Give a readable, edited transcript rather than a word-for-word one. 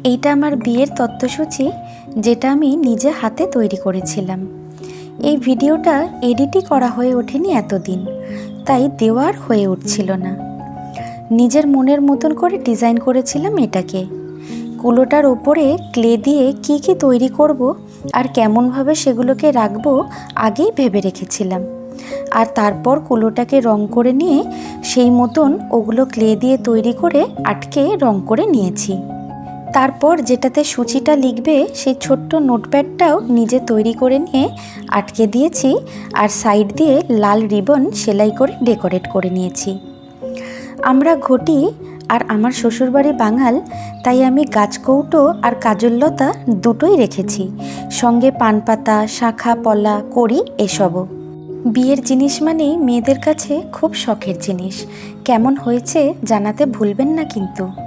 এইটা আমার বিয়ের তথ্যসূচি, যেটা আমি নিজে হাতে তৈরি করেছিলাম। এই ভিডিওটা এডিটই করা হয়ে ওঠেনি এতদিন, তাই দেওয়ার হয়ে উঠছিল না। নিজের মনের মতন করে ডিজাইন করেছিলাম এটাকে। কুলোটার ওপরে ক্লে দিয়ে কি কি তৈরি করব আর কেমনভাবে সেগুলোকে রাখবো আগেই ভেবে রেখেছিলাম। আর তারপর কুলোটাকে রং করে নিয়ে সেই মতন ওগুলো ক্লে দিয়ে তৈরি করে আটকে রং করে নিয়েছি। তারপর যেটাতে সূচিটা লিখবে সেই ছোট্ট নোটপ্যাডটাও নিজে তৈরি করে নিয়ে আটকে দিয়েছি, আর সাইড দিয়ে লাল রিবন সেলাই করে ডেকোরেট করে নিয়েছি। আমরা ঘটি আর আমার শ্বশুরবাড়ি বাঙাল, তাই আমি গাছকৌটো আর কাজললতা দুটোই রেখেছি, সঙ্গে পানপাতা, শাঁখা, পলা, কড়ি এসবও। বিয়ের জিনিস মানেই মেয়েদের কাছে খুব শখের জিনিস। কেমন হয়েছে জানাতে ভুলবেন না কিন্তু।